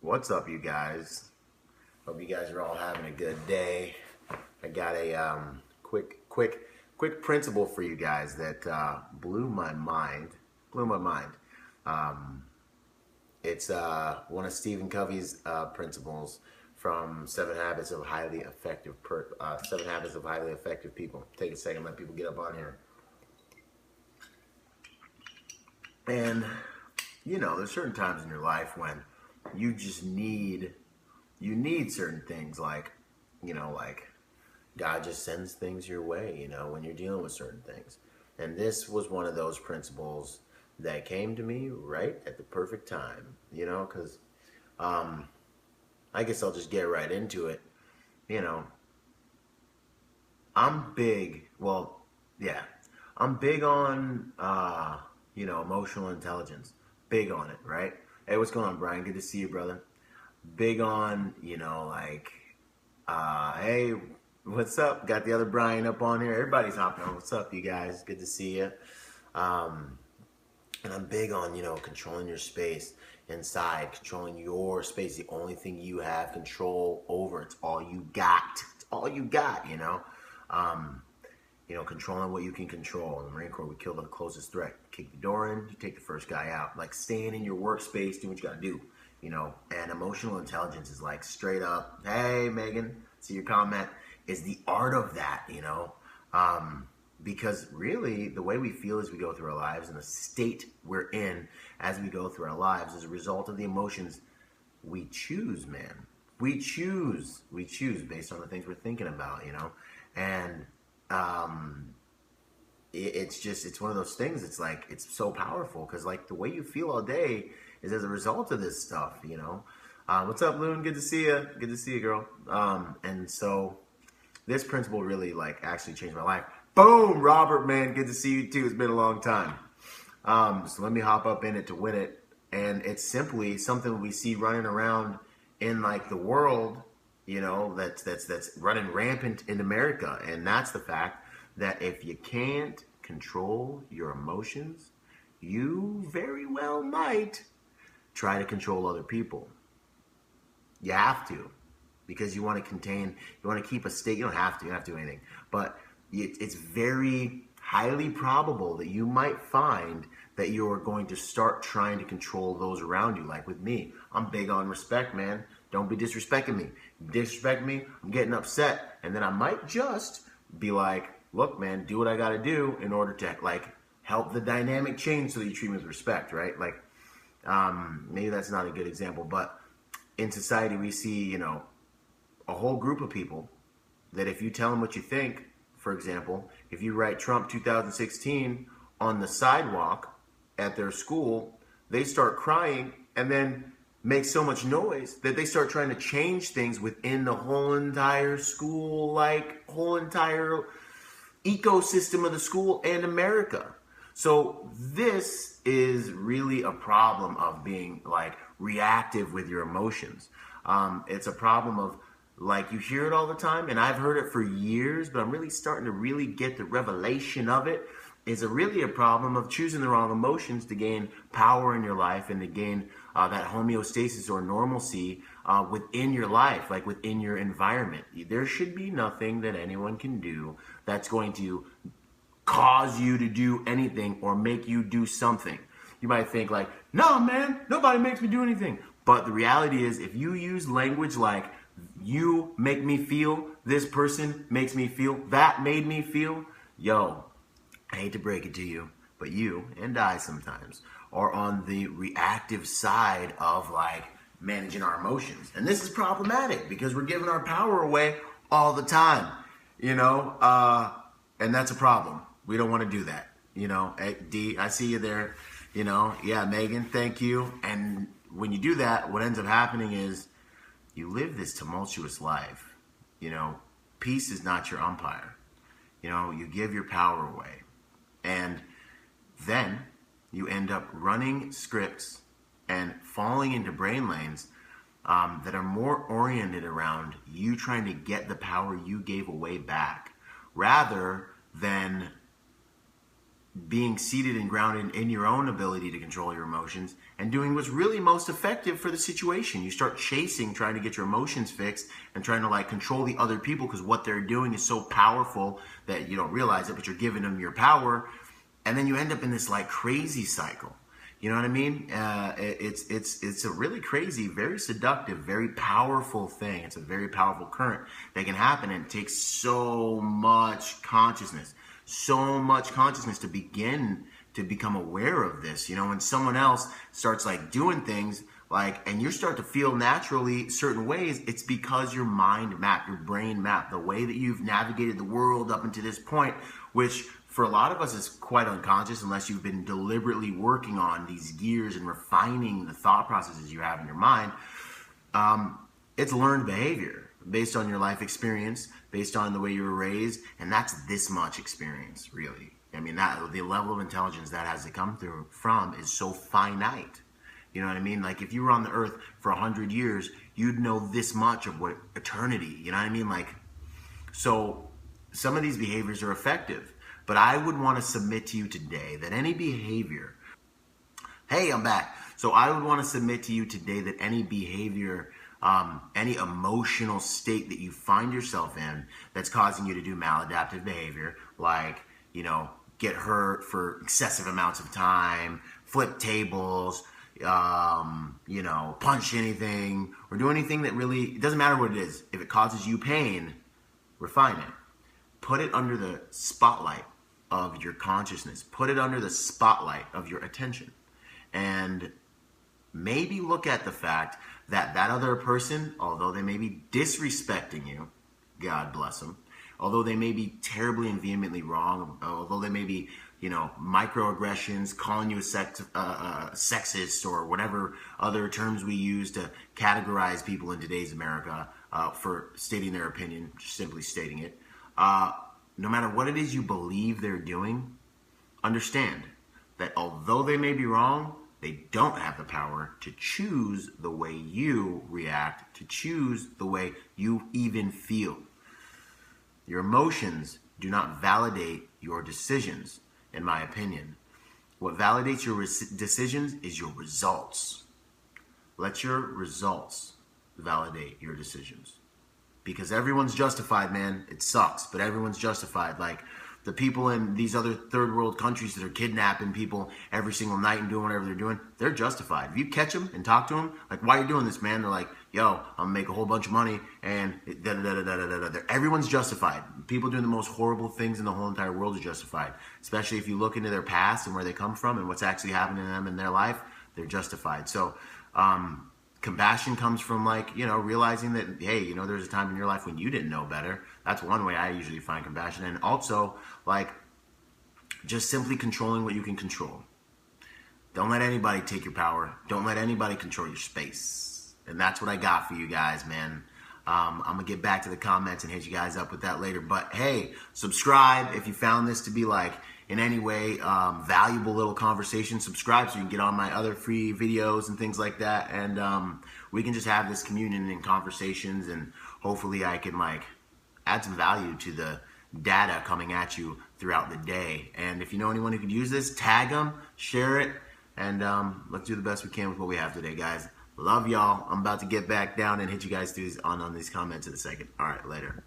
What's up, you guys? Hope you guys are all having a good day. I got a quick principle for you guys that blew my mind. It's one of Stephen Covey's principles from Seven Habits of Highly Effective People. Take a second, let people get up on here. And there's certain times in your life when you just need certain things, like God just sends things your way, when you're dealing with certain things. And this was one of those principles that came to me right at the perfect time, because I guess I'll just get right into it. I'm big on emotional intelligence. Big on it, right? Hey, what's going on, Brian? Good to see you, brother. Big on, hey, what's up? Got the other Brian up on here. Everybody's hopping on. What's up, you guys? Good to see you. And I'm big on, controlling your space inside, controlling your space. The only thing you have control over. It's all you got. It's all you got, controlling what you can control. In the Marine Corps, we kill the closest threat. Kick the door in, you take the first guy out. Like staying in your workspace, doing what you gotta do, And emotional intelligence is like straight up, hey, Megan, see your comment, is the art of that, because really the way we feel as we go through our lives and the state we're in as we go through our lives is a result of the emotions we choose, man. We choose based on the things we're thinking about, and it's one of those things. It's like, it's so powerful because like the way you feel all day is as a result of this stuff, What's up, Loon? Good to see you, girl. And so this principle really actually changed my life. Boom, Robert, man, good to see you too. It's been a long time. So let me hop up in it to win it. And it's simply something we see running around in the world, that's running rampant in America. And that's the fact that if you can't control your emotions, you very well might try to control other people. You have to, because you want to keep a state. You don't have to do anything, but it's very highly probable that you might find that you're going to start trying to control those around you. Like with me, I'm big on respect, man. Don't be disrespecting me. Disrespect me, I'm getting upset. And then I might just be like, look, man, do what I got to do in order to help the dynamic change so that you treat me with respect, right? Maybe that's not a good example, but in society we see, a whole group of people that if you tell them what you think, for example, if you write Trump 2016 on the sidewalk at their school, they start crying and then make so much noise that they start trying to change things within the whole entire school, whole entire ecosystem of the school and America. So this is really a problem of being reactive with your emotions. It's a problem of you hear it all the time, and I've heard it for years, but I'm really starting to get the revelation of it. Is really a problem of choosing the wrong emotions to gain power in your life and to gain that homeostasis or normalcy within your life, within your environment. There should be nothing that anyone can do that's going to cause you to do anything or make you do something. You might think no, man, nobody makes me do anything. But the reality is, if you use language like, you make me feel, this person makes me feel, that made me feel, yo, I hate to break it to you, but you and I sometimes are on the reactive side of managing our emotions. And this is problematic because we're giving our power away all the time, and that's a problem. We don't want to do that. Hey, D, I see you there. Yeah, Megan, thank you. And when you do that, what ends up happening is you live this tumultuous life. Peace is not your umpire. You give your power away. And then you end up running scripts and falling into brain lanes that are more oriented around you trying to get the power you gave away back, rather than being seated and grounded in your own ability to control your emotions and doing what's really most effective for the situation. You start chasing, trying to get your emotions fixed and trying to like control the other people because what they're doing is so powerful that you don't realize it, but you're giving them your power. And then you end up in this like crazy cycle. You know what I mean? It's a really crazy, very seductive, very powerful thing. It's a very powerful current that can happen, and it takes so much consciousness to begin to become aware of this. You know, when someone else starts like doing things like, and you start to feel naturally certain ways, it's because your mind map, your brain map, the way that you've navigated the world up until this point, which for a lot of us is quite unconscious unless you've been deliberately working on these gears and refining the thought processes you have in your mind. It's learned behavior based on your life experience, based on the way you were raised, and that's this much experience, really. I mean, that the level of intelligence that has to come through from is so finite. You know what I mean? Like if you were on the earth for 100 years, you'd know this much of what eternity, you know what I mean? Like, so some of these behaviors are effective, but I would want to submit to you today that any behavior, hey, I'm back. So I would want to submit to you today that any behavior, any emotional state that you find yourself in that's causing you to do maladaptive behavior, like, you know, get hurt for excessive amounts of time, flip tables, you know, punch anything, or do anything that really, it doesn't matter what it is. If it causes you pain, refine it. Put it under the spotlight of your consciousness. Put it under the spotlight of your attention. And maybe look at the fact that that other person, although they may be disrespecting you, God bless them, although they may be terribly and vehemently wrong, although they may be, you know, microaggressions, calling you a sexist, or whatever other terms we use to categorize people in today's America for stating their opinion, just simply stating it. No matter what it is you believe they're doing, understand that although they may be wrong, they don't have the power to choose the way you react, to choose the way you even feel. Your emotions do not validate your decisions, in my opinion. What validates your decisions is your results. Let your results validate your decisions. Because everyone's justified, man. It sucks, but everyone's justified. Like the people in these other third world countries that are kidnapping people every single night and doing whatever they're doing, they're justified. If you catch them and talk to them, like, why are you doing this, man? They're like, yo, I'm gonna make a whole bunch of money, and everyone's justified. People doing the most horrible things in the whole entire world are justified. Especially if you look into their past and where they come from and what's actually happening to them in their life, they're justified. So, compassion comes from, like, you know, realizing that, hey, you know, there's a time in your life when you didn't know better. That's one way I usually find compassion. And also, like, just simply controlling what you can control. Don't let anybody take your power. Don't let anybody control your space. And that's what I got for you guys, man. I'm going to get back to the comments and hit you guys up with that later. But, hey, subscribe if you found this to be, like, in any way valuable little conversation. Subscribe so you can get on my other free videos and things like that. And we can just have this communion and conversations. And hopefully I can, like, add some value to the data coming at you throughout the day. And if you know anyone who could use this, tag them, share it. And let's do the best we can with what we have today, guys. Love y'all. I'm about to get back down and hit you guys on these comments in a second. All right, later.